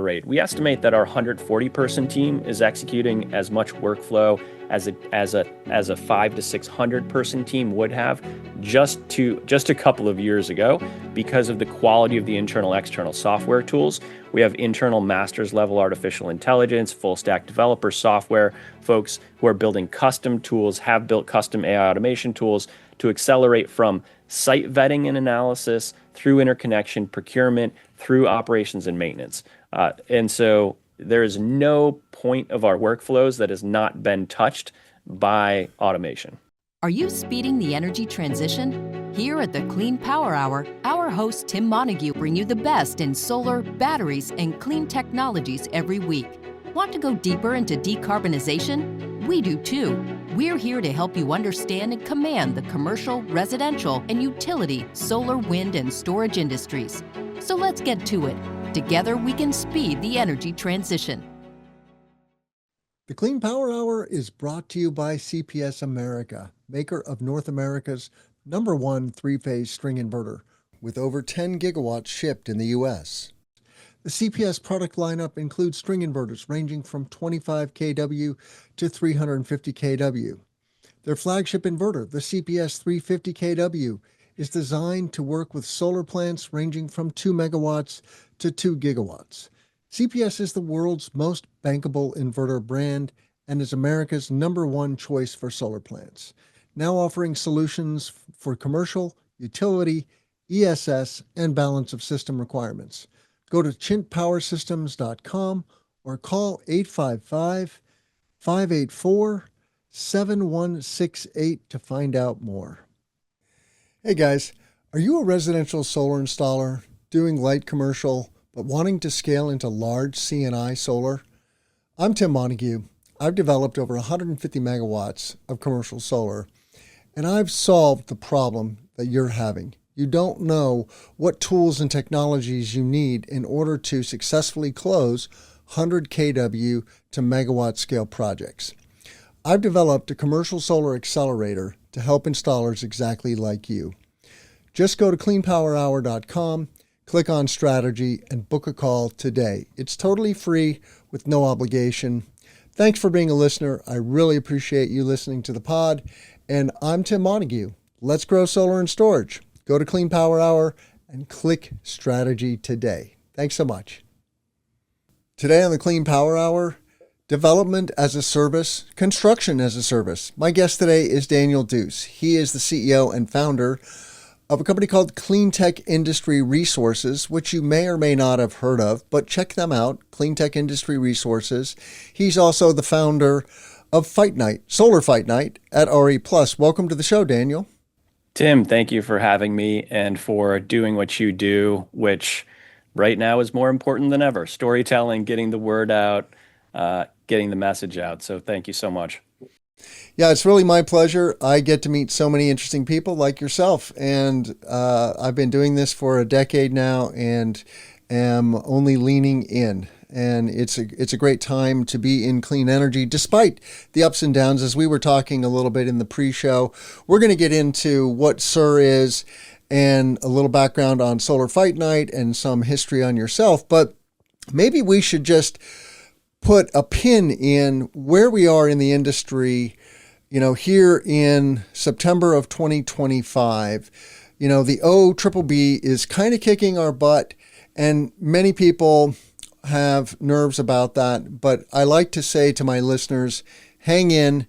rate. We estimate that our 140-person team is executing as much workflow as a 5 to 600-person team would have just a couple of years ago because of the quality of the internal external software tools. We have internal master's level artificial intelligence, full stack developer software, folks who are building custom tools, have built custom AI automation tools to accelerate from site vetting and analysis through interconnection, procurement, through operations and maintenance. And so there is no point of our workflows that has not been touched by automation. Are you speeding the energy transition? Here at the Clean Power Hour, our host Tim Montague bring you the best in solar, batteries, and clean technologies every week. Want to go deeper into decarbonization? We do too. We're here to help you understand and command the commercial, residential, and utility solar, wind, and storage industries. So let's get to it. Together, we can speed the energy transition. The Clean Power Hour is brought to you by CPS America, maker of North America's #1 three-phase string inverter, with over 10 gigawatts shipped in the U.S. The CPS product lineup includes string inverters ranging from 25 kW to 350 kW. Their flagship inverter, the CPS 350 kW, is designed to work with solar plants ranging from 2 megawatts to 2 gigawatts. CPS is the world's most bankable inverter brand and is America's #1 choice for solar plants, now offering solutions for commercial, utility, ESS, and balance of system requirements. Go to chintpowersystems.com or call 855-584-7168 to find out more. Hey guys, are you a residential solar installer doing light commercial but wanting to scale into large C&I solar? I'm Tim Montague. I've developed over 150 megawatts of commercial solar, and I've solved the problem that you're having. You don't know what tools and technologies you need in order to successfully close 100 kW to megawatt scale projects. I've developed a commercial solar accelerator to help installers exactly like you. Just go to cleanpowerhour.com, click on strategy, and book a call today. It's totally free with no obligation. Thanks for being a listener. I really appreciate you listening to the pod. And I'm Tim Montague. Let's grow solar and storage. Go to Clean Power Hour and click strategy today. Thanks so much. Today on the Clean Power Hour, development as a service, construction as a service. My guest today is Daniel Deuce. He is the CEO and founder of a company called Cleantech Industry Resources, which you may or may not have heard of, but check them out, Cleantech Industry Resources. He's also the founder of Fight Night, Solar Fight Night at RE+. Welcome to the show, Daniel. Tim, thank you for having me and for doing what you do, which right now is more important than ever. Storytelling, getting the word out, getting the message out. So thank you so much. Yeah, it's really my pleasure. I get to meet so many interesting people like yourself. And I've been doing this for a decade now and am only leaning in. And it's a great time to be in clean energy, despite the ups and downs. As we were talking a little bit in the pre-show, we're going to get into what SIR is and a little background on Solar Fight Night and some history on yourself. But maybe we should just put a pin in where we are in the industry, here in September of 2025. The OBBB is kind of kicking our butt, and many people have nerves about that. But I like to say to my listeners, hang in,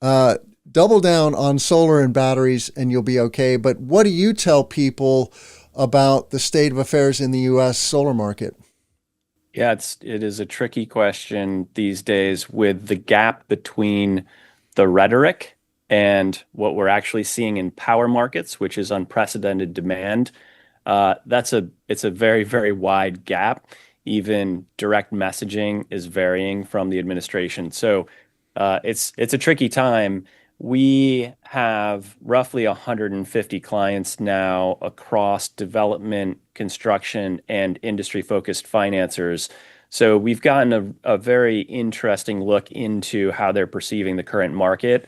double down on solar and batteries, and you'll be okay. But what do you tell people about the state of affairs in the U.S. solar market? Yeah, it is a tricky question these days with the gap between the rhetoric and what we're actually seeing in power markets, which is unprecedented demand. It's a very, very wide gap. Even direct messaging is varying from the administration. So it's a tricky time. We have roughly 150 clients now across development, construction, and industry-focused financiers. So we've gotten a very interesting look into how they're perceiving the current market.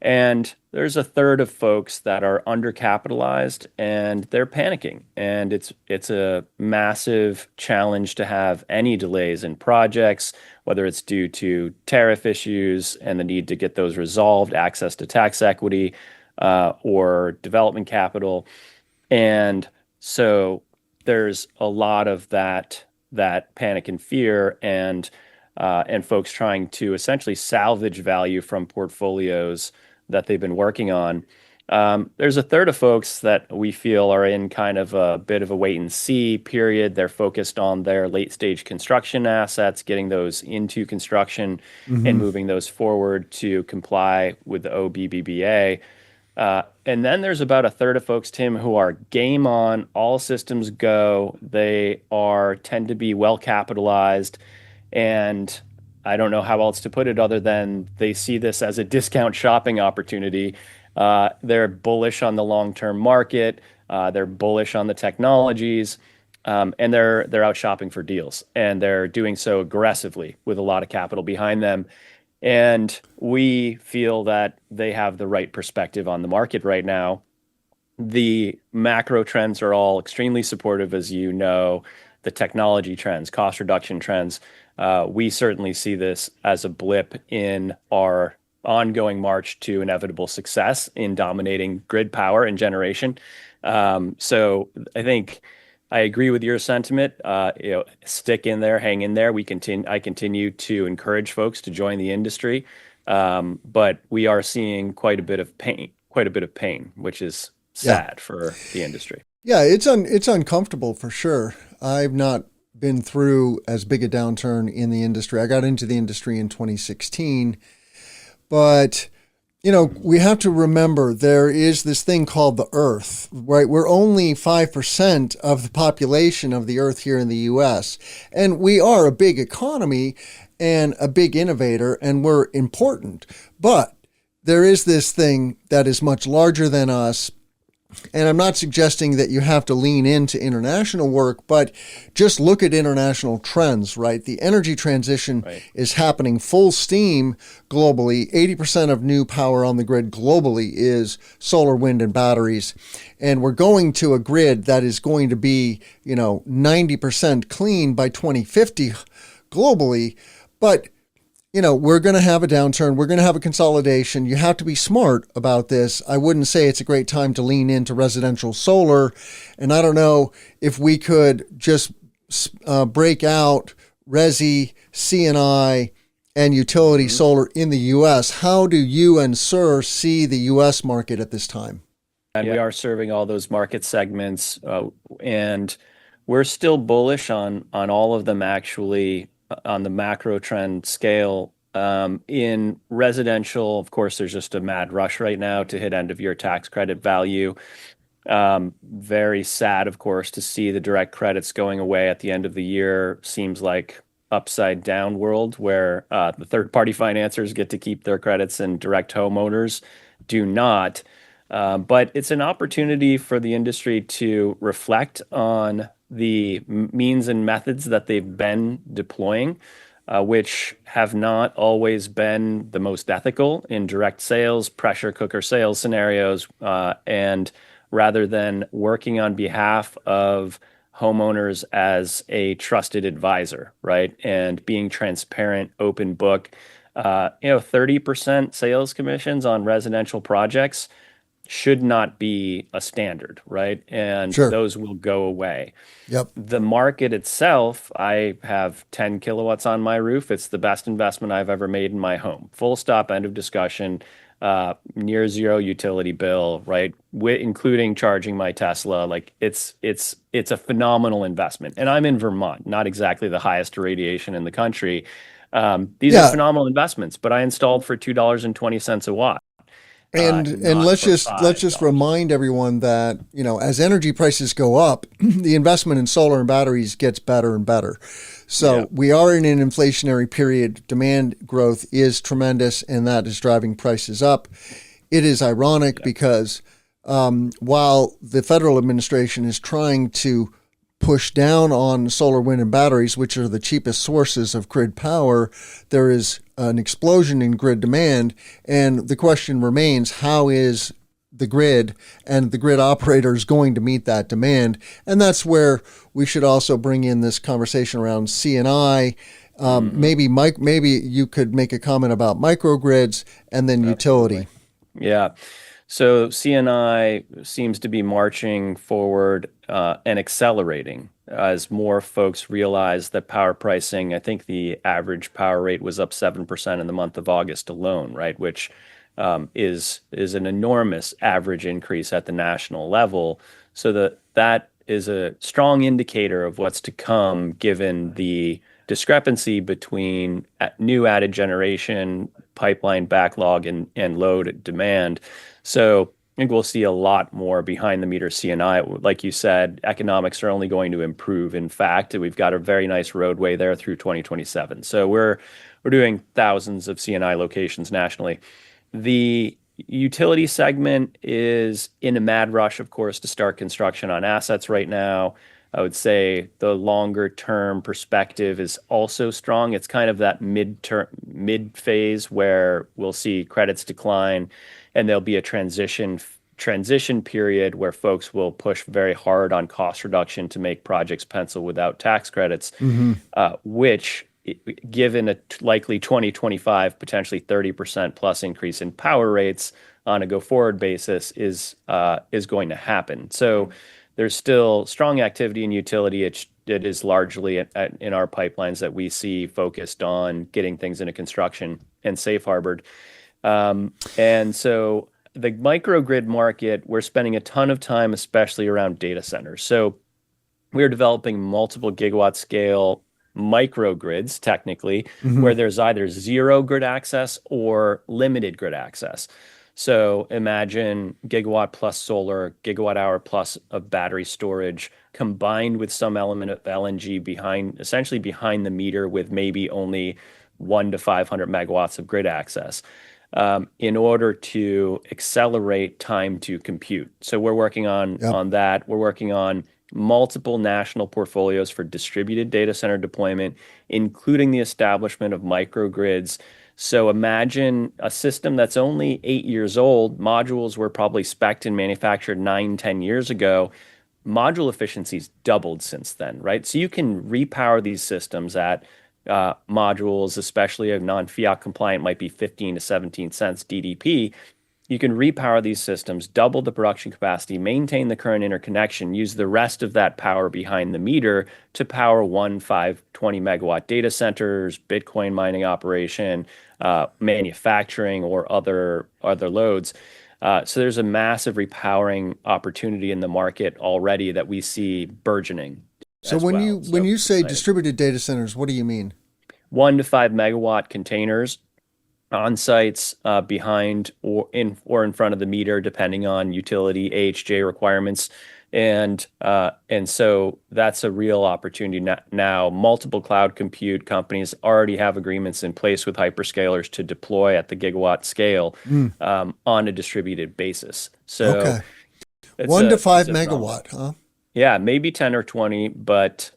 And there's a third of folks that are undercapitalized and they're panicking. And it's a massive challenge to have any delays in projects, whether it's due to tariff issues and the need to get those resolved, access to tax equity, or development capital. And so there's a lot of that panic and fear, and folks trying to essentially salvage value from portfolios that they've been working on. There's a third of folks that we feel are in kind of a bit of a wait and see period. They're focused on their late stage construction assets, getting those into construction and moving those forward to comply with the OBBBA. And then there's about a third of folks, Tim, who are game on, all systems go. They tend to be well capitalized, and I don't know how else to put it other than they see this as a discount shopping opportunity. They're bullish on the long-term market. They're bullish on the technologies, and they're out shopping for deals, and they're doing so aggressively with a lot of capital behind them. And we feel that they have the right perspective on the market right now. The macro trends are all extremely supportive, as you know, the technology trends, cost reduction trends. We certainly see this as a blip in our ongoing march to inevitable success in dominating grid power and generation. So I think I agree with your sentiment. Stick in there, hang in there. I continue to encourage folks to join the industry, but we are seeing quite a bit of pain, which is sad for the industry. Yeah, it's uncomfortable for sure. I've not been through as big a downturn in the industry. I got into the industry in 2016, but we have to remember there is this thing called the Earth, right? We're only 5% of the population of the Earth here in the U.S. And we are a big economy and a big innovator, and we're important. But there is this thing that is much larger than us. And I'm not suggesting that you have to lean into international work, but just look at international trends, right? The energy transition is happening full steam globally. 80% of new power on the grid globally is solar, wind, and batteries. And we're going to a grid that is going to be, 90% clean by 2050 globally. But we're going to have a downturn. We're going to have a consolidation. You have to be smart about this. I wouldn't say it's a great time to lean into residential solar. And I don't know if we could just break out resi, C&I, and utility solar in the U.S. How do you and Sir see the U.S. market at this time? And we are serving all those market segments, and we're still bullish on all of them, actually, on the macro trend scale. In residential, of course, there's just a mad rush right now to hit end of year tax credit value. Very sad, of course, to see the direct credits going away at the end of the year. Seems like upside down world where the third party financiers get to keep their credits and direct homeowners do not. But it's an opportunity for the industry to reflect on the means and methods that they've been deploying, which have not always been the most ethical in direct sales, pressure cooker sales scenarios, and rather than working on behalf of homeowners as a trusted advisor, right? And being transparent, open book, 30% sales commissions on residential projects should not be a standard, right? And those will go away. Yep. The market itself, I have 10 kilowatts on my roof. It's the best investment I've ever made in my home. Full stop, end of discussion. Near zero utility bill, right? Including charging my Tesla. Like it's a phenomenal investment. And I'm in Vermont, not exactly the highest irradiation in the country. These are phenomenal investments, but I installed for $2.20 a watt. And let's just remind everyone that, as energy prices go up, the investment in solar and batteries gets better and better. So we are in an inflationary period. Demand growth is tremendous, and that is driving prices up. It is ironic because while the federal administration is trying to push down on solar, wind, and batteries, which are the cheapest sources of grid power, there is an explosion in grid demand. And the question remains, how is the grid and the grid operators going to meet that demand? And that's where we should also bring in this conversation around C&I. Maybe you could make a comment about microgrids and then utility. Yeah. So CNI seems to be marching forward and accelerating as more folks realize that power pricing, I think the average power rate was up 7% in the month of August alone, right? Which is an enormous average increase at the national level. So that is a strong indicator of what's to come, given the discrepancy between new added generation, pipeline backlog, and load demand. So I think we'll see a lot more behind the meter C&I. Like you said, economics are only going to improve. In fact, we've got a very nice roadway there through 2027. So we're doing thousands of C&I locations nationally. The utility segment is in a mad rush, of course, to start construction on assets right now. I would say the longer term perspective is also strong. It's kind of that mid phase where we'll see credits decline, and there'll be a transition period where folks will push very hard on cost reduction to make projects pencil without tax credits, which, given a likely 2025, potentially 30% plus increase in power rates on a go forward basis, is going to happen. So there's still strong activity in utility. It is largely in our pipelines that we see focused on getting things into construction and safe harbored. And so the microgrid market, we're spending a ton of time, especially around data centers. So we're developing multiple gigawatt scale microgrids, technically, where there's either zero grid access or limited grid access. So imagine gigawatt plus solar, gigawatt hour plus of battery storage, combined with some element of LNG essentially behind the meter, with maybe only 1 to 500 megawatts of grid access, in order to accelerate time to compute. So we're working on that. We're working on multiple national portfolios for distributed data center deployment, including the establishment of microgrids. So imagine a system that's only 8 years old. Modules were probably spec'd and manufactured 9, 10 years ago. Module efficiency's doubled since then, right? So you can repower these systems at modules, especially a non-fiat compliant, might be 15 to 17 cents DDP. You can repower these systems, double the production capacity, maintain the current interconnection, use the rest of that power behind the meter to power 1, 5, 20 megawatt data centers, Bitcoin mining operation, manufacturing, or other loads. So there's a massive repowering opportunity in the market already that we see burgeoning. So when you say distributed data centers, what do you mean? 1 to 5 megawatt containers on sites, behind or in front of the meter, depending on utility AHJ requirements. And so that's a real opportunity now. Multiple cloud compute companies already have agreements in place with hyperscalers to deploy at the gigawatt scale on a distributed basis. So 1 to 5 megawatt, huh? Yeah, maybe 10 or 20, but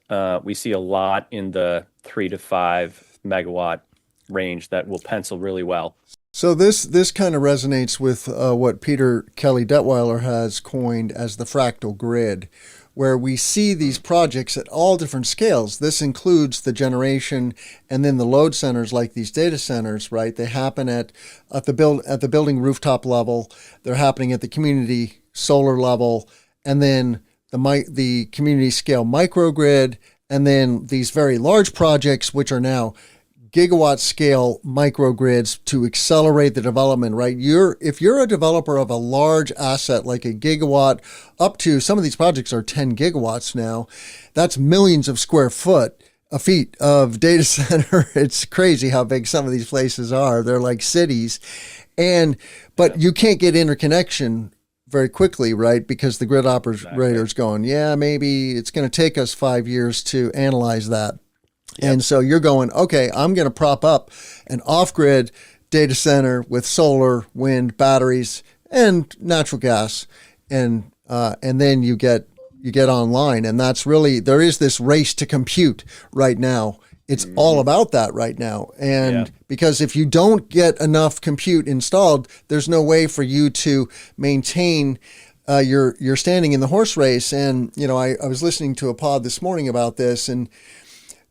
we see a lot in the 3 to 5 megawatt range that will pencil really well. So this kind of resonates with what Peter Kelly Detweiler has coined as the fractal grid, where we see these projects at all different scales. This includes the generation and then the load centers, like these data centers, right? They happen at the building rooftop level. They're happening at the community solar level, and then the community scale microgrid, and then these very large projects, which are now gigawatt scale microgrids to accelerate the development, right? If you're a developer of a large asset like a gigawatt, up to some of these projects are 10 gigawatts now, that's millions of square feet of data center. It's crazy how big some of these places are. They're like cities. But you can't get interconnection very quickly, right? Because the grid operator's going, yeah, maybe it's going to take us 5 years to analyze that. Yep. And so you're going, okay, I'm going to prop up an off-grid data center with solar, wind, batteries, and natural gas, and then you get online, and that's really, there is this race to compute right now it's all about that right now. Yeah. And because if you don't get enough compute installed, there's no way for you to maintain your standing in the horse race. And, I was listening to a pod this morning about this, and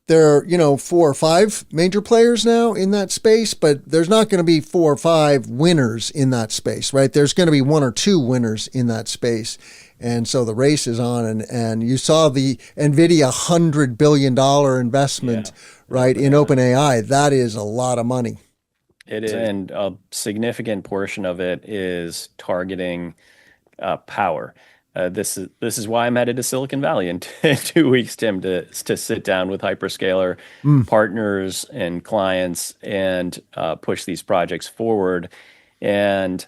there are, 4 or 5 major players now in that space, but there's not going to be 4 or 5 winners in that space, right? There's going to be 1 or 2 winners in that space. And so the race is on, and you saw the NVIDIA $100 billion investment, right, in OpenAI. That is a lot of money. It is. And a significant portion of it is targeting power. This is why I'm headed to Silicon Valley in 2 weeks, Tim, to sit down with hyperscaler partners and clients and push these projects forward. And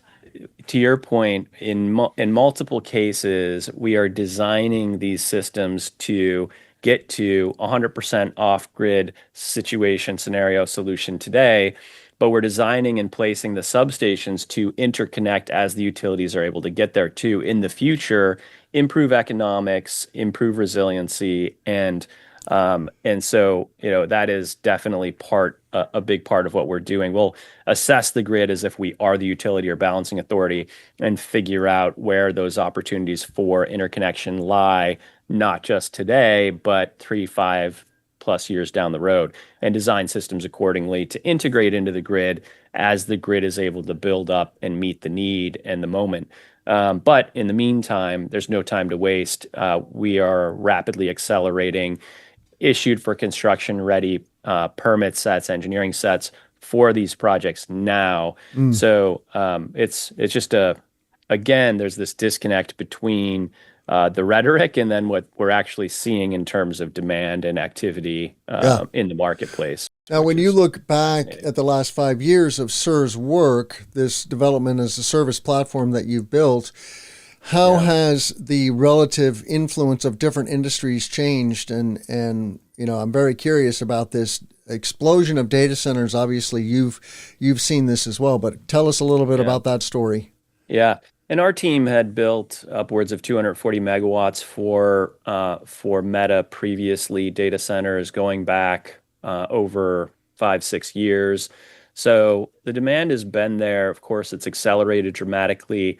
to your point, in multiple cases, we are designing these systems to get to 100% off-grid situation, scenario, solution today, but we're designing and placing the substations to interconnect as the utilities are able to get there too in the future, improve economics, improve resiliency, and so that is definitely a big part of what we're doing. We'll assess the grid as if we are the utility or balancing authority and figure out where those opportunities for interconnection lie, not just today, but 3, 5+ years down the road, and design systems accordingly to integrate into the grid as the grid is able to build up and meet the need and the moment. But in the meantime, there's no time to waste. We are rapidly accelerating issued for construction ready permit sets, engineering sets for these projects now. So it's just again, there's this disconnect between the rhetoric and then what we're actually seeing in terms of demand and activity in the marketplace. Now, when you look back at the last 5 years of SIR's work, this development as a service platform that you've built, how has the relative influence of different industries changed? And I'm very curious about this explosion of data centers. Obviously, you've seen this as well, but tell us a little bit about that story. Yeah. And our team had built upwards of 240 megawatts for Meta previously, data centers going back over 5-6 years. So the demand has been there. Of course, it's accelerated dramatically.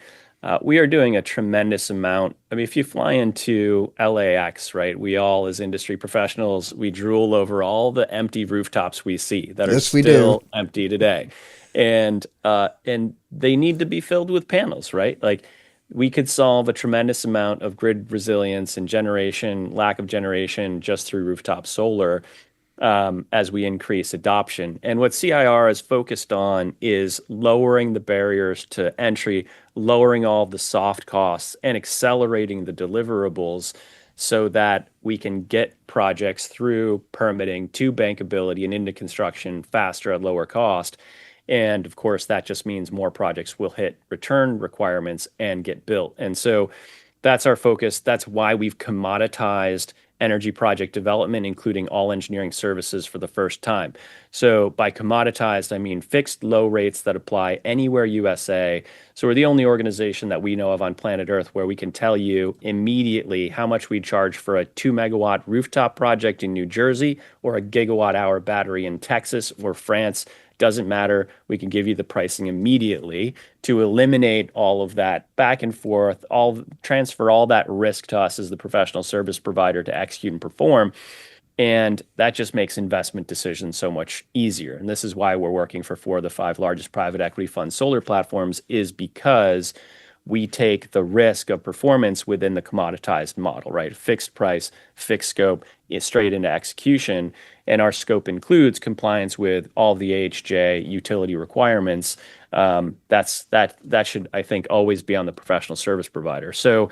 We are doing a tremendous amount. I mean, if you fly into LAX, right, we all as industry professionals, we drool over all the empty rooftops we see that are still empty today. And they need to be filled with panels, right? Like, we could solve a tremendous amount of grid resilience and lack of generation just through rooftop solar as we increase adoption. And what CIR is focused on is lowering the barriers to entry, lowering all the soft costs, and accelerating the deliverables so that we can get projects through permitting to bankability and into construction faster at lower cost. And of course, that just means more projects will hit return requirements and get built. And so that's our focus. That's why we've commoditized energy project development, including all engineering services for the first time. So by commoditized, I mean fixed low rates that apply anywhere USA. So we're the only organization that we know of on planet Earth where we can tell you immediately how much we charge for a 2 megawatt rooftop project in New Jersey or a gigawatt hour battery in Texas or France. Doesn't matter. We can give you the pricing immediately to eliminate all of that back and forth, transfer all that risk to us as the professional service provider to execute and perform. And that just makes investment decisions so much easier. And this is why we're working for 4 of the 5 largest private equity fund solar platforms, is because we take the risk of performance within the commoditized model, right? Fixed price, fixed scope, straight into execution. And our scope includes compliance with all the AHJ utility requirements. That should, I think, always be on the professional service provider. So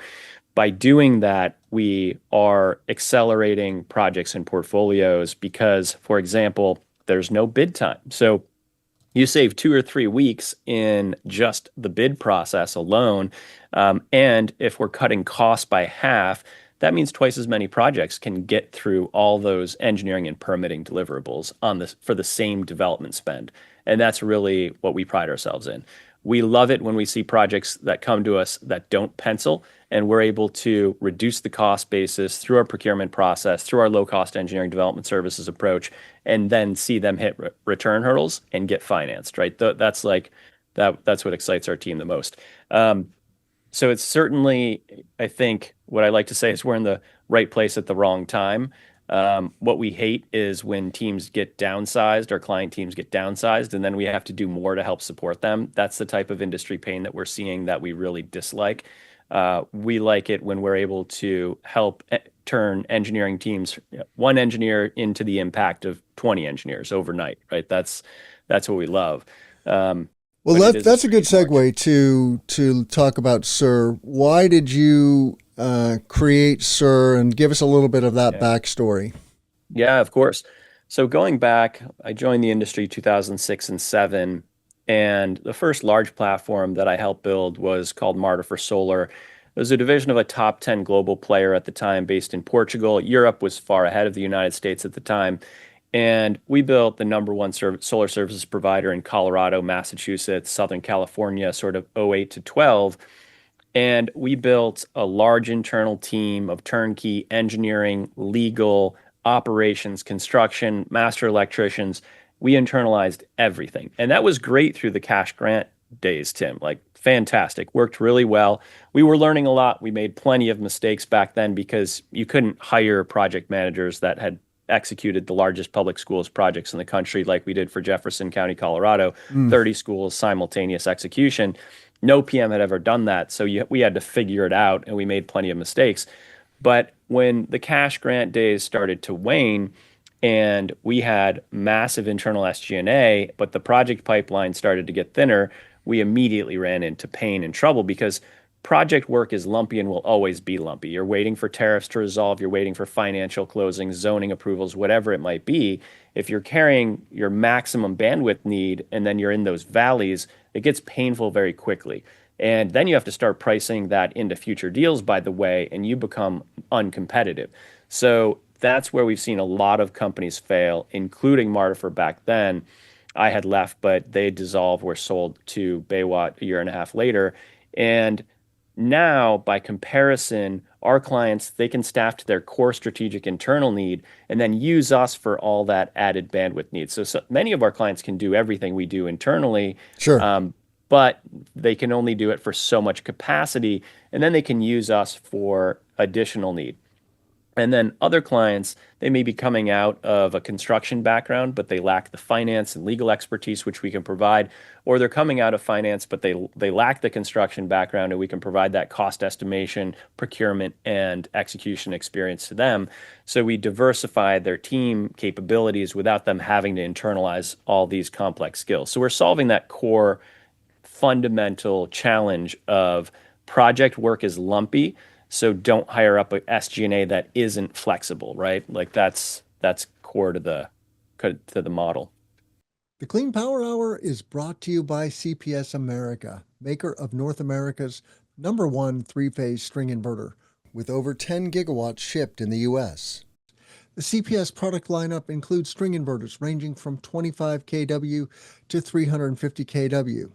by doing that, we are accelerating projects and portfolios because, for example, there's no bid time. So you save 2 or 3 weeks in just the bid process alone. And if we're cutting costs by half, that means twice as many projects can get through all those engineering and permitting deliverables for the same development spend. And that's really what we pride ourselves in. We love it when we see projects that come to us that don't pencil, and we're able to reduce the cost basis through our procurement process, through our low-cost engineering development services approach, and then see them hit return hurdles and get financed, right? That's like that's what excites our team the most. So it's certainly, I think, what I like to say is we're in the right place at the wrong time. What we hate is when teams get downsized, our client teams get downsized, and then we have to do more to help support them. That's the type of industry pain that we're seeing that we really dislike. We like it when we're able to help turn engineering teams, one engineer into the impact of 20 engineers overnight, right? That's what we love. Well, that's a good segue to talk about SUR. Why did you create SUR, and give us a little bit of that backstory? Yeah, of course. So going back, I joined the industry 2006 and 7, and the first large platform that I helped build was called Marta for Solar. It was a division of a top 10 global player at the time based in Portugal. Europe was far ahead of the United States at the time. And we built the number one solar services provider in Colorado, Massachusetts, Southern California, sort of '08 to 12. And we built a large internal team of turnkey engineering, legal, operations, construction, master electricians. We internalized everything. And that was great through the cash grant days, Tim. Like, fantastic. Worked really well. We were learning a lot. We made plenty of mistakes back then because you couldn't hire project managers that had executed the largest public schools projects in the country, like we did for Jefferson County, Colorado, 30 schools, simultaneous execution. No PM had ever done that. So we had to figure it out, and we made plenty of mistakes. But when the cash grant days started to wane and we had massive internal SG&A, but the project pipeline started to get thinner, we immediately ran into pain and trouble because project work is lumpy and will always be lumpy. You're waiting for tariffs to resolve, you're waiting for financial closings, zoning approvals, whatever it might be. If you're carrying your maximum bandwidth need and then you're in those valleys, it gets painful very quickly. And then you have to start pricing that into future deals, by the way, and you become uncompetitive. So that's where we've seen a lot of companies fail, including Martifer back then. I had left, but they dissolved, were sold to Baywatt a year and a half later. And now, by comparison, our clients, they can staff to their core strategic internal need and then use us for all that added bandwidth needs. So many of our clients can do everything we do internally, Sure. but they can only do it for so much capacity, and then they can use us for additional need. And then other clients, they may be coming out of a construction background, but they lack the finance and legal expertise, which we can provide, or they're coming out of finance, but they lack the construction background, and we can provide that cost estimation, procurement, and execution experience to them. So we diversify their team capabilities without them having to internalize all these complex skills. So we're solving that core fundamental challenge of project work is lumpy. So don't hire up a SG&A that isn't flexible, right? Like that's core to the model. The Clean Power Hour is brought to you by CPS America, maker of North America's #1 three-phase string inverter, with over 10 gigawatts shipped in the U.S. The CPS product lineup includes string inverters ranging from 25 kW to 350 kW.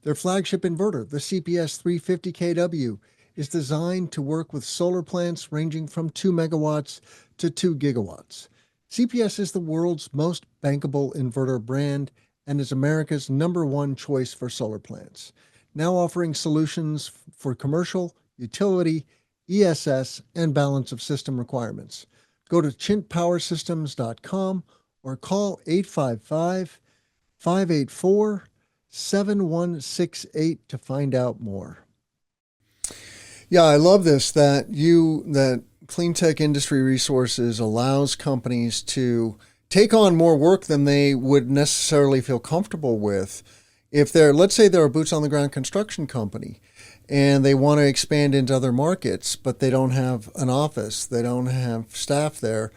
Their flagship inverter, the CPS 350 kW, is designed to work with solar plants ranging from 2 megawatts to 2 gigawatts. CPS is the world's most bankable inverter brand and is America's #1 choice for solar plants, now offering solutions for commercial, utility, ESS, and balance of system requirements. Go to chintpowersystems.com or call 855-584-7168 to find out more. Yeah, I love this, that Cleantech Industry Resources allows companies to take on more work than they would necessarily feel comfortable with. If let's say they're a boots on the ground construction company and they want to expand into other markets, but they don't have an office, they don't have staff there,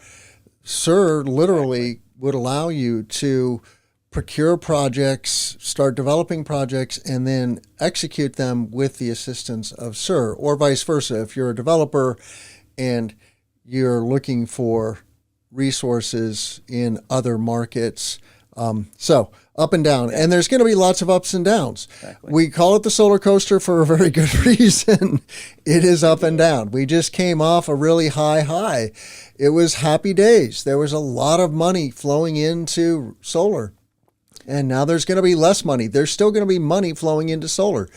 SUR literally would allow you to procure projects, start developing projects, and then execute them with the assistance of SUR, or vice versa. If you're a developer and you're looking for resources in other markets, So up and down, and there's going to be lots of ups and downs. Exactly. We call it the solar coaster for a very good reason. It is up and down. We just came off a really high. It was happy days. There was a lot of money flowing into solar, and now there's going to be less money. There's still going to be money flowing into solar,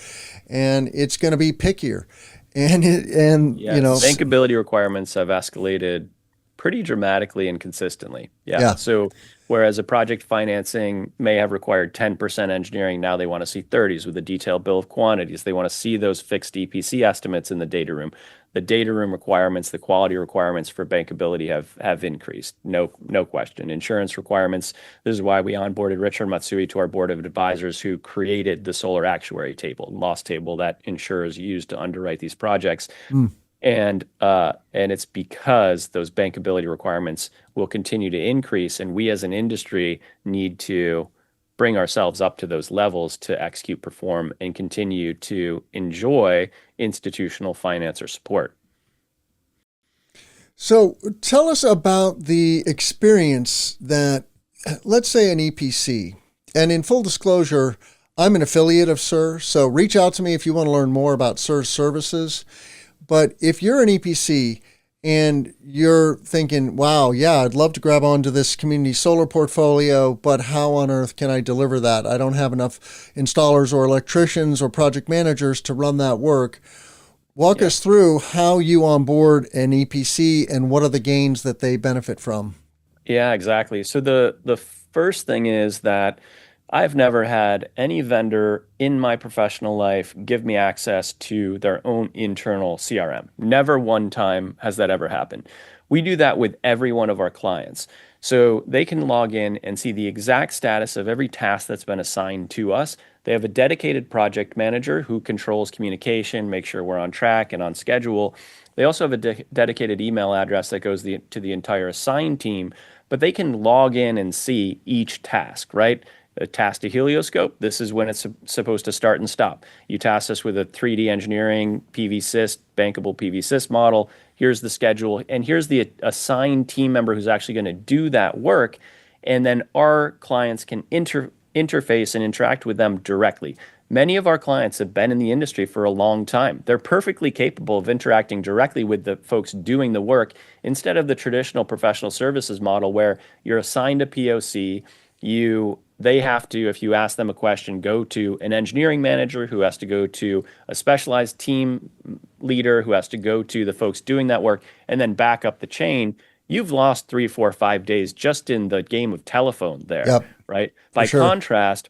and it's going to be pickier. And bankability requirements have escalated pretty dramatically and consistently. Yeah. So whereas a project financing may have required 10% engineering, now they want to see 30s with a detailed bill of quantities. They want to see those fixed EPC estimates in the data room. The data room requirements, the quality requirements for bankability have increased. No question. Insurance requirements. This is why we onboarded Richard Matsui to our board of advisors, who created the solar actuary table, loss table that insurers use to underwrite these projects. And it's because those bankability requirements will continue to increase, and we as an industry need to bring ourselves up to those levels to execute, perform, and continue to enjoy institutional finance or support. So tell us about the experience that, let's say, an EPC, and in full disclosure, I'm an affiliate of SIR, so reach out to me if you want to learn more about SIR's services. But if you're an EPC and you're thinking, wow, yeah, I'd love to grab onto this community solar portfolio, but how on earth can I deliver that? I don't have enough installers or electricians or project managers to run that work. Walk us through how you onboard an EPC and what are the gains that they benefit from. Yeah, exactly. So the first thing is that I've never had any vendor in my professional life give me access to their own internal CRM. Never one time has that ever happened. We do that with every one of our clients. So they can log in and see the exact status of every task that's been assigned to us. They have a dedicated project manager who controls communication, make sure we're on track and on schedule. They also have a dedicated email address that goes to the entire assigned team, but they can log in and see each task, right? A task to helioscope, this is when it's supposed to start and stop. You task us with a 3D engineering PV-SYS, bankable PV-SYS model. Here's the schedule, and here's the assigned team member who's actually going to do that work. And then our clients can interface and interact with them directly. Many of our clients have been in the industry for a long time. They're perfectly capable of interacting directly with the folks doing the work instead of the traditional professional services model where you're assigned a POC. They have to, if you ask them a question, go to an engineering manager who has to go to a specialized team leader who has to go to the folks doing that work and then back up the chain. You've lost 3, 4, 5 days just in the game of telephone there, right? By contrast,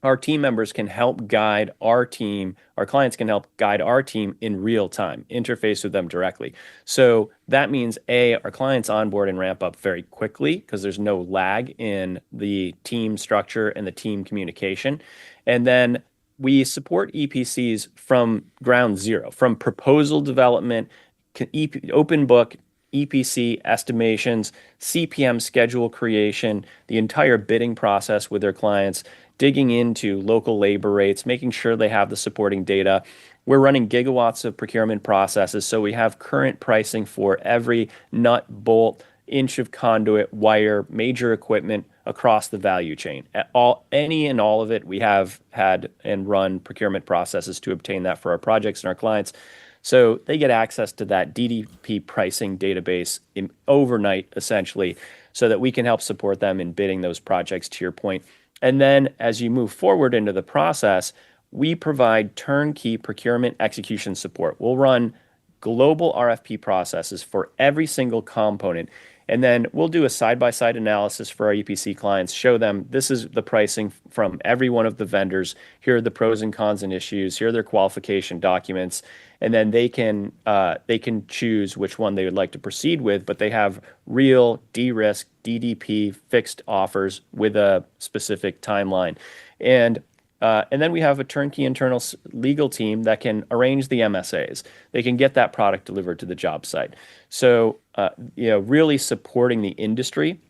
our team members can help guide our team. Our clients can help guide our team in real time, interface with them directly. So that means, our clients onboard and ramp up very quickly because there's no lag in the team structure and the team communication. And then we support EPCs from ground zero, from proposal development, open book, EPC estimations, CPM schedule creation, the entire bidding process with their clients, digging into local labor rates, making sure they have the supporting data. We're running gigawatts of procurement processes, so we have current pricing for every nut, bolt, inch of conduit, wire, major equipment across the value chain. Any and all of it, we have had and run procurement processes to obtain that for our projects and our clients. So they get access to that DDP pricing database overnight, essentially, so that we can help support them in bidding those projects, to your point. And then as you move forward into the process, we provide turnkey procurement execution support. We'll run global RFP processes for every single component. And then we'll do a side-by-side analysis for our EPC clients, show them this is the pricing from every one of the vendors. Here are the pros and cons and issues. Here are their qualification documents. And then they can choose which one they would like to proceed with, but they have real de-risk, DDP fixed offers with a specific timeline. And then we have a turnkey internal legal team that can arrange the MSAs. They can get that product delivered to the job site. So, really supporting the industry.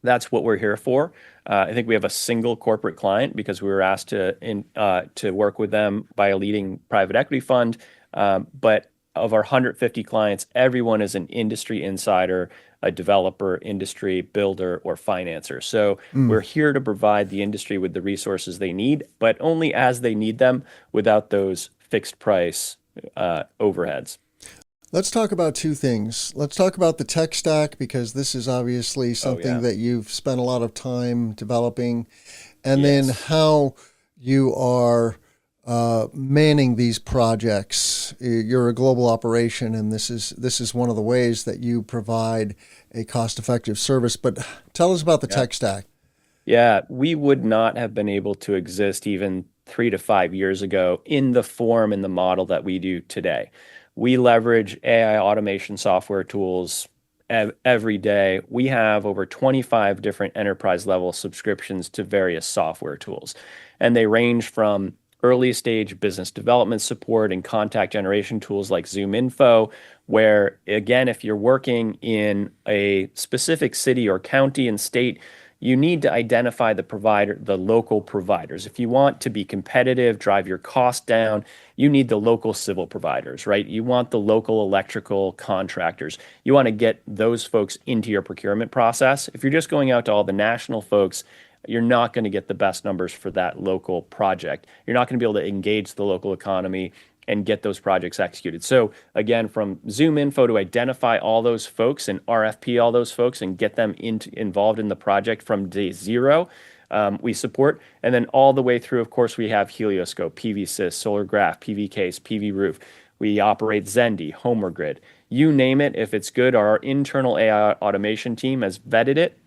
That's what we're here for. I think we have a single corporate client because we were asked to work with them by a leading private equity fund. But of our 150 clients, everyone is an industry insider. a developer, industry, builder, or financer. So Mm. we're here to provide the industry with the resources they need, but only as they need them without those fixed price overheads. Let's talk about two things. Let's talk about the tech stack because this is obviously Oh, something yeah. that you've spent a lot of time developing, and then Yes. how you are manning these projects. You're a global operation, and this is one of the ways that you provide a cost-effective service. But tell us about the Yeah. tech stack. Yeah, we would not have been able to exist even 3 to 5 years ago in the form and the model that we do today. We leverage AI automation software tools every day. We have over 25 different enterprise level subscriptions to various software tools, and they range from early stage business development support and contact generation tools like Zoom Info, where again, if you're working in a specific city or county and state, you need to identify the local providers. If you want to be competitive, drive your cost down, you need the local civil providers, right? You want the local electrical contractors. You want to get those folks into your procurement process. If you're just going out to all the national folks, you're not going to get the best numbers for that local project. You're not going to be able to engage the local economy and get those projects executed. So again, from Zoom Info to identify all those folks and RFP all those folks and get them involved in the project from day zero, we support. And then all the way through, of course, we have Helioscope, PV-Sys, Solar Graph, PV Case, PV Roof. We operate Zendy, Homer Grid. You name it, if it's good, our internal AI automation team has vetted it,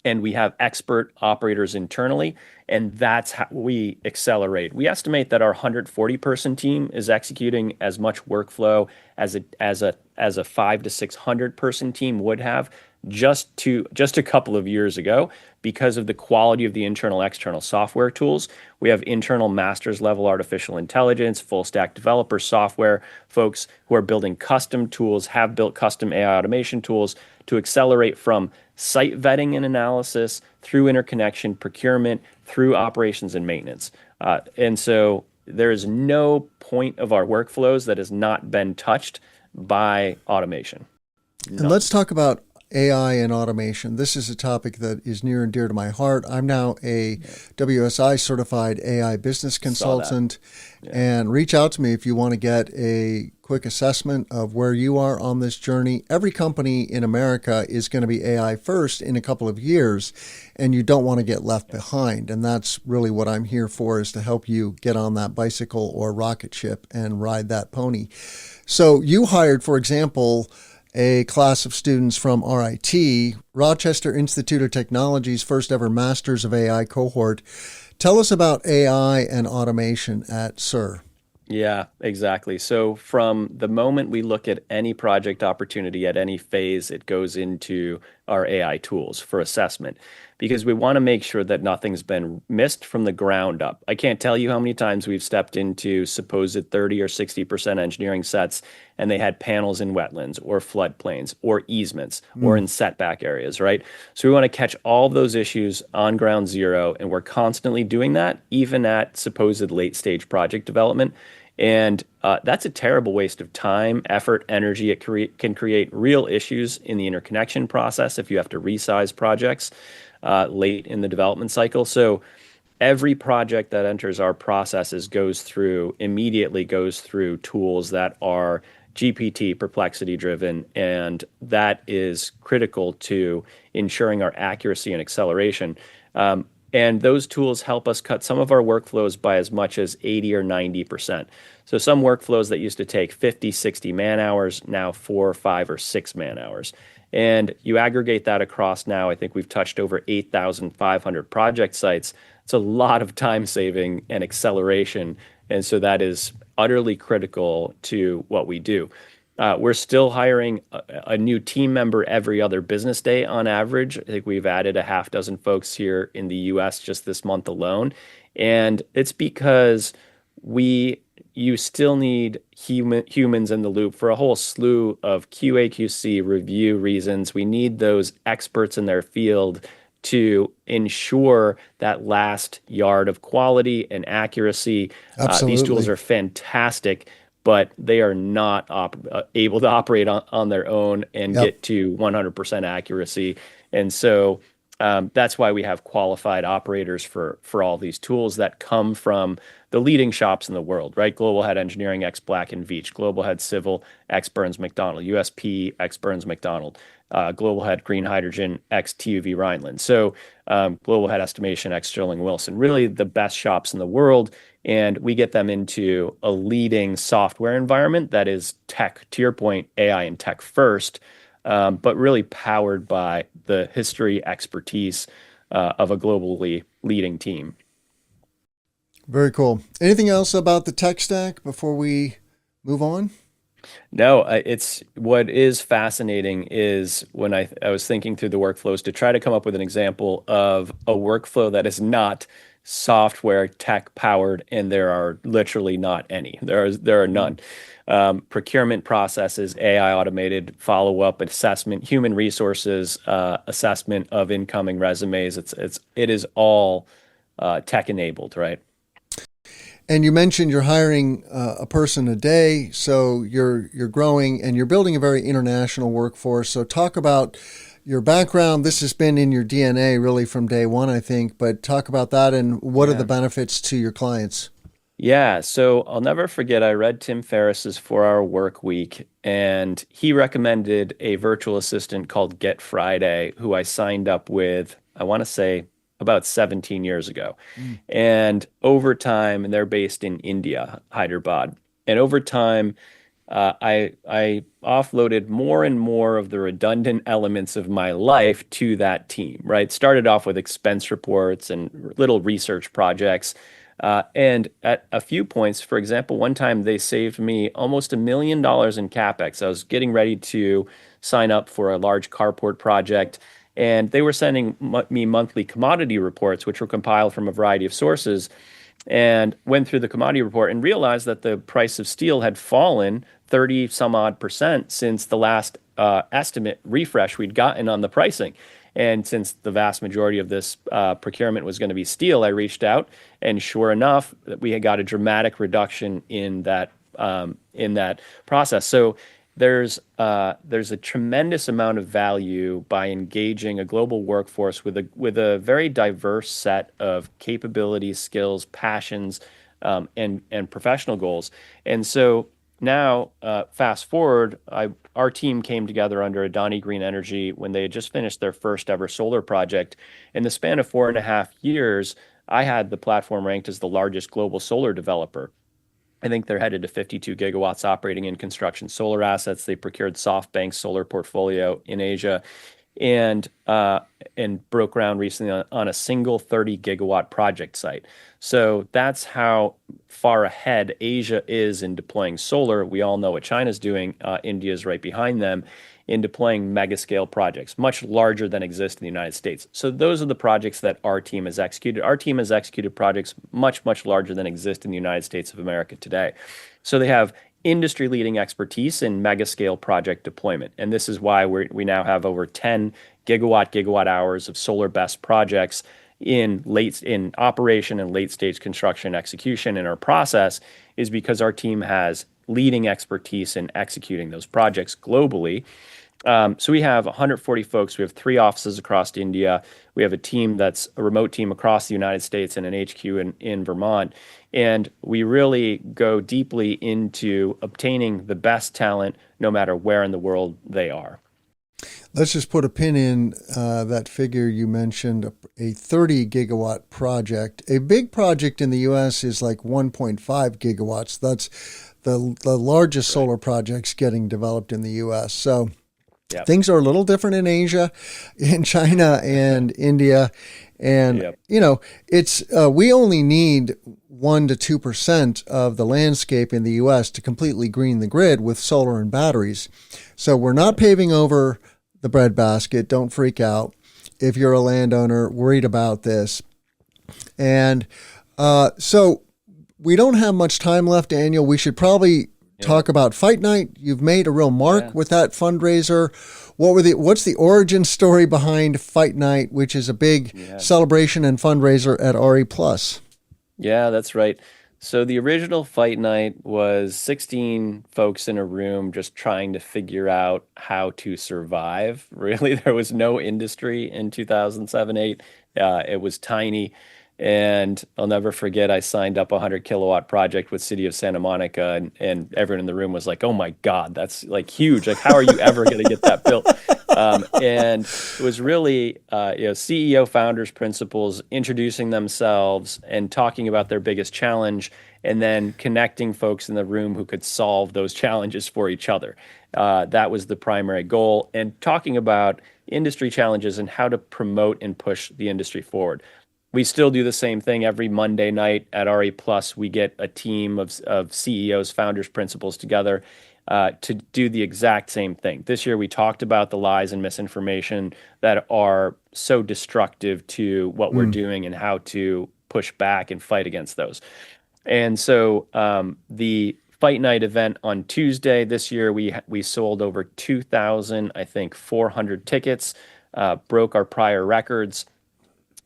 and we have expert operators internally, and that's how we accelerate. We estimate that our 140 person team is executing as much workflow as a 5 to 600 person team would have just a couple of years ago because of the quality of the internal external software tools. We have internal masters level artificial intelligence, full stack developer software folks who are building custom tools, have built custom AI automation tools to accelerate from site vetting and analysis through interconnection, procurement, through operations and maintenance. And so there is no point of our workflows that has not been touched by automation. And let's talk about AI and automation. This is a topic that is near and dear to my heart. I'm now a WSI certified AI business consultant. And reach out to me if you want to get a quick assessment of where you are on this journey. Every company in America is going to be AI first in a couple of years, and you don't want to get left behind. And that's really what I'm here for, is to help you get on that bicycle or rocket ship and ride that pony. So you hired, for example, a class of students from RIT, Rochester Institute of Technology's first ever Masters of AI cohort. Tell us about AI and automation at SIR. Yeah, exactly. So from the moment we look at any project opportunity at any phase, it goes into our AI tools for assessment because we want to make sure that nothing's been missed from the ground up. I can't tell you how many times we've stepped into supposed 30 or 60% engineering sets and they had panels in wetlands or floodplains or easements or in setback areas, right? So we want to catch all of those issues on ground zero, and we're constantly doing that, even at supposed late stage project development. And that's a terrible waste of time, effort, energy. It can create real issues in the interconnection process if you have to resize projects late in the development cycle. So every project that enters our processes immediately goes through tools that are GPT, perplexity driven, and that is critical to ensuring our accuracy and acceleration. And those tools help us cut some of our workflows by as much as 80 or 90%. So some workflows that used to take 50, 60 man hours, now 4, 5, or 6 man hours. And you aggregate that across now, I think we've touched over 8,500 project sites. It's a lot of time saving and acceleration. And so that is utterly critical to what we do. We're still hiring a new team member every other business day on average. I think we've added a half dozen folks here in the US just this month alone. And it's because you still need humans in the loop for a whole slew of QA/QC review reasons. We need those experts in their field to ensure that last yard of quality and accuracy. These tools Absolutely. are fantastic, but they are not able to operate on their own and Yep. get to 100% accuracy. And so that's why we have qualified operators for all these tools that come from the leading shops in the world, right? Global Head Engineering, ex Black and Veatch; Global Head Civil, ex Burns McDonnell; USP, ex Burns McDonnell; Global Head Green Hydrogen, ex TUV Rhineland. So Global Head Estimation, ex Sterling Wilson. Really the best shops in the world. And we get them into a leading software environment that is tech, to your point, AI and tech first, but really powered by the history, expertise of a globally leading team. Very cool. Anything else about the tech stack before we move on? No, it's what is fascinating is when I was thinking through the workflows to try to come up with an example of a workflow that is not software tech powered, and there are literally not any. There are none. Procurement processes, AI automated follow-up assessment, human resources assessment of incoming resumes. It is all tech enabled, right? And you mentioned you're hiring a person a day, so you're growing and you're building a very international workforce. So talk about your background. This has been in your DNA really from day one, I think, but talk about that and what are the benefits to your clients? Yeah, so I'll never forget, I read Tim Ferriss's 4 Hour Work Week, and he recommended a virtual assistant called Get Friday, who I signed up with, I want to say about 17 years ago. And over time, and they're based in India, Hyderabad. And over time, I offloaded more and more of the redundant elements of my life to that team, right? Started off with expense reports and little research projects. And at a few points, for example, one time they saved me almost $1 million in CapEx. I was getting ready to sign up for a large carport project, and they were sending me monthly commodity reports, which were compiled from a variety of sources, and went through the commodity report and realized that the price of steel had fallen 30 some odd percent since the last estimate refresh we'd gotten on the pricing. And since the vast majority of this procurement was going to be steel, I reached out, and sure enough, we had got a dramatic reduction in that process. So there's a tremendous amount of value by engaging a global workforce with a very diverse set of capabilities, skills, passions, and professional goals. And so now, fast forward, our team came together under Adani Green Energy when they had just finished their first ever solar project. In the span of 4.5 years, I had the platform ranked as the largest global solar developer. I think they're headed to 52 gigawatts operating in construction solar assets. They procured SoftBank's solar portfolio in Asia, and broke ground recently on a single 30 gigawatt project site. So that's how far ahead Asia is in deploying solar. We all know what China's doing. India is right behind them in deploying mega scale projects, much larger than exist in the United States. So those are the projects that our team has executed. Our team has executed projects much, much larger than exist in the United States of America today. So they have industry leading expertise in mega scale project deployment. And this is why we now have over 10 gigawatt hours of solar BESS projects in operation and late stage construction execution in our process, is because our team has leading expertise in executing those projects globally. So we have 140 folks. We have 3 offices across India. We have a team that's a remote team across the United States and an HQ in Vermont. And we really go deeply into obtaining the best talent, no matter where in the world they are. Let's just put a pin in that figure you mentioned, a 30 gigawatt project. A big project in the U.S. is like 1.5 gigawatts. That's the largest solar projects getting developed in the U.S. So things are a little different in Asia, in China and India. And, it's we only need 1 to 2% of the landscape in the U.S. to completely green the grid with solar and batteries. So we're not paving over the breadbasket. Don't freak out if you're a landowner worried about this. And so we don't have much time left, Daniel. We should probably talk about Fight Night. You've made a real mark with that fundraiser. What's the origin story behind Fight Night, which is a big celebration and fundraiser at RE+? Yeah, that's right. So the original fight night was 16 folks in a room just trying to figure out how to survive. Really, there was no industry in 2007, 8. It was tiny. And I'll never forget, I signed up a 100 kilowatt project with City of Santa Monica, and everyone in the room was like, "Oh my God, that's like huge! Like, how are you ever going to get that built?" And it was really, CEO founders, principals introducing themselves and talking about their biggest challenge, and then connecting folks in the room who could solve those challenges for each other. That was the primary goal, and talking about industry challenges and how to promote and push the industry forward. We still do the same thing every Monday night at RE Plus. We get a team of CEOs, founders, principals together to do the exact same thing. This year, we talked about the lies and misinformation that are so destructive to what we're doing and how to push back and fight against those. And so the Fight Night event on Tuesday this year, we sold over 2,000, I think, 400 tickets, broke our prior records,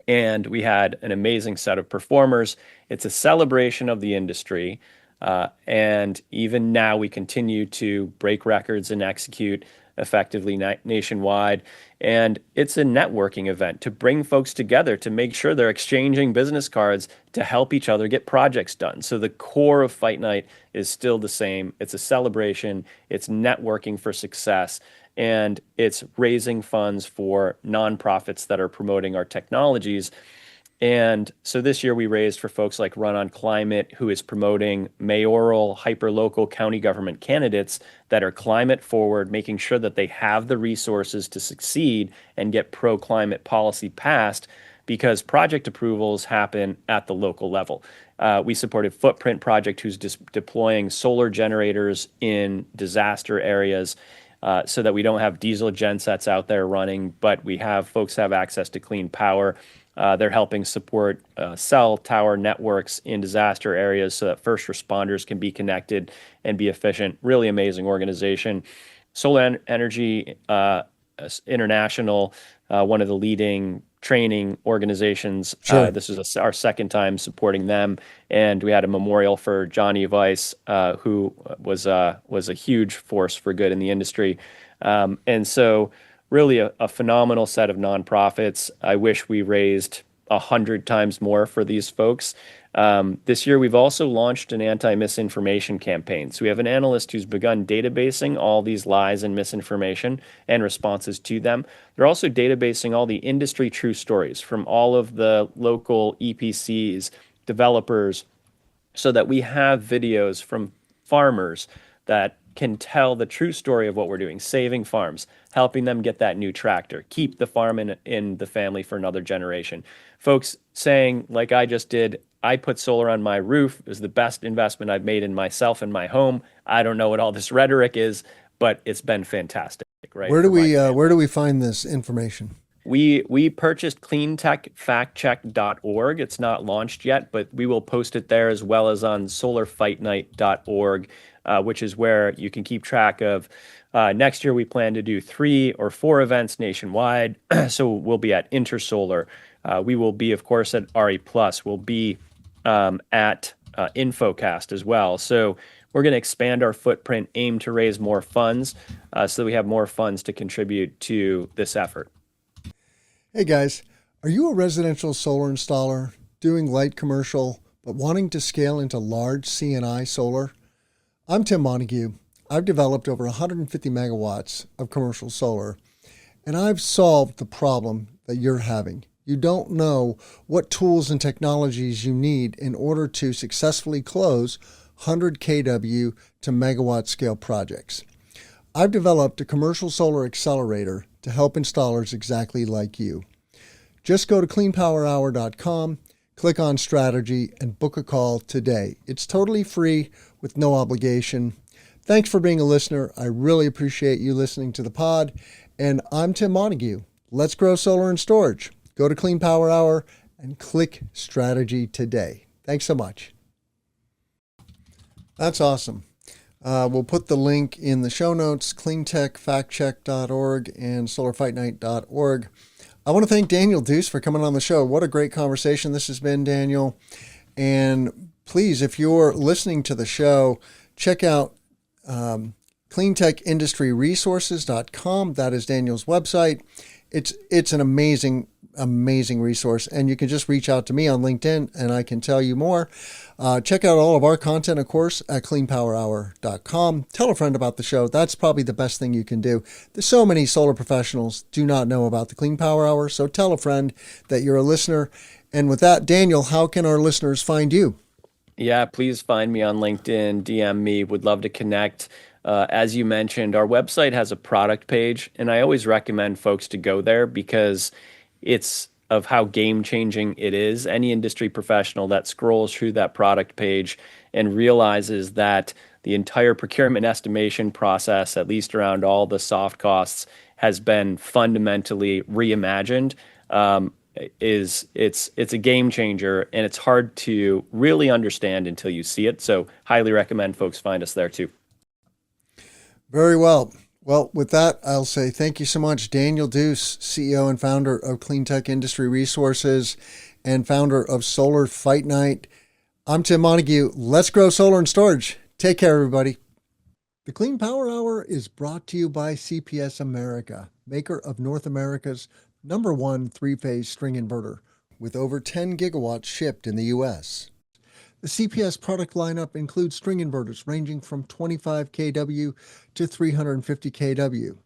and we had an amazing set of performers. It's a celebration of the industry. And even now, we continue to break records and execute effectively nationwide. And it's a networking event to bring folks together to make sure they're exchanging business cards to help each other get projects done. So the core of Fight Night is still the same. It's a celebration, it's networking for success, and it's raising funds for nonprofits that are promoting our technologies. And so this year we raised for folks like Run on Climate, who is promoting mayoral, hyperlocal county government candidates that are climate forward, making sure that they have the resources to succeed and get pro-climate policy passed, because project approvals happen at the local level. We supported Footprint Project, who's deploying solar generators in disaster areas, so that we don't have diesel gensets out there running, but folks have access to clean power. They're helping support cell tower networks in disaster areas so that first responders can be connected and be efficient. Really amazing organization. Solar Energy International, one of the leading training organizations. Sure. This is our second time supporting them, and we had a memorial for Johnny Weiss, who was a huge force for good in the industry, and so really a phenomenal set of nonprofits. I wish we raised 100 times more for these folks. This year, we've also launched an anti-misinformation campaign. So we have an analyst who's begun databasing all these lies and misinformation and responses to them. They're also databasing all the industry true stories from all of the local EPCs, developers, so that we have videos from farmers that can tell the true story of what we're doing, saving farms, helping them get that new tractor, keep the farm in the family for another generation. Folks saying, like I just did, I put solar on my roof. It was the best investment I've made in myself and my home. I don't know what all this rhetoric is, but it's been fantastic, right? Where do we find this information? We purchased cleantechfactcheck.org. It's not launched yet, but we will post it there, as well as on solarfightnight.org, which is where you can keep track of. Next year, we plan to do 3 or 4 events nationwide. So we'll be at Intersolar. We will be, of course, at RE Plus. We'll be at Infocast as well. So we're going to expand our footprint, aim to raise more funds, so that we have more funds to contribute to this effort. Hey guys, are you a residential solar installer doing light commercial but wanting to scale into large C&I solar? I'm Tim Montague. I've developed over 150 megawatts of commercial solar, and I've solved the problem that you're having. You don't know what tools and technologies you need in order to successfully close 100 kW to megawatt scale projects. I've developed a commercial solar accelerator to help installers exactly like you. Just go to cleanpowerhour.com, click on strategy, and book a call today. It's totally free with no obligation. Thanks for being a listener. I really appreciate you listening to the pod. And I'm Tim Montague. Let's grow solar and storage. Go to Clean Power Hour and click strategy today. Thanks so much. That's awesome. We'll put the link in the show notes, cleantechfactcheck.org and solarfightnight.org. I want to thank Daniel Deuce for coming on the show. What a great conversation this has been, Daniel. And please, if you're listening to the show, check out Cleantech Industry Resources.com. That is Daniel's website. It's an amazing resource, and you can just reach out to me on LinkedIn and I can tell you more. Check out all of our content, of course, at cleanpowerhour.com. Tell a friend about the show. That's probably the best thing you can do. There's so many solar professionals do not know about the Clean Power Hour, so tell a friend that you're a listener. And with that, Daniel, how can our listeners find you? Yeah, please find me on LinkedIn, DM me. Would love to connect. As you mentioned, our website has a product page, and I always recommend folks to go there because it's of how game changing it is. Any industry professional that scrolls through that product page and realizes that the entire procurement estimation process, at least around all the soft costs, has been fundamentally reimagined. It's a game changer, and it's hard to really understand until you see it. So highly recommend folks find us there too. Very well. Well, with that, I'll say thank you so much, Daniel Deuce, CEO and founder of Cleantech Industry Resources and founder of Solar Fight Night. I'm Tim Montague. Let's grow solar and storage. Take care, everybody. The Clean Power Hour is brought to you by CPS America, maker of North America's #1 three-phase string inverter, with over 10 gigawatts shipped in the U.S. The CPS product lineup includes string inverters ranging from 25 kW to 350 kW.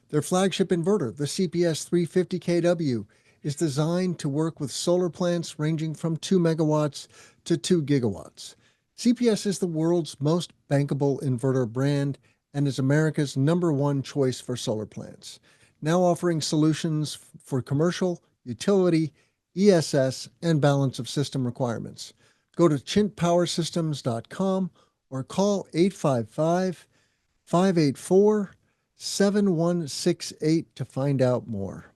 Their flagship inverter, the CPS 350 kW, is designed to work with solar plants ranging from 2 megawatts to 2 gigawatts. CPS is the world's most bankable inverter brand and is America's #1 choice for solar plants, now offering solutions for commercial, utility, ESS, and balance of system requirements. Go to chintpowersystems.com or call 855-584-7168 to find out more.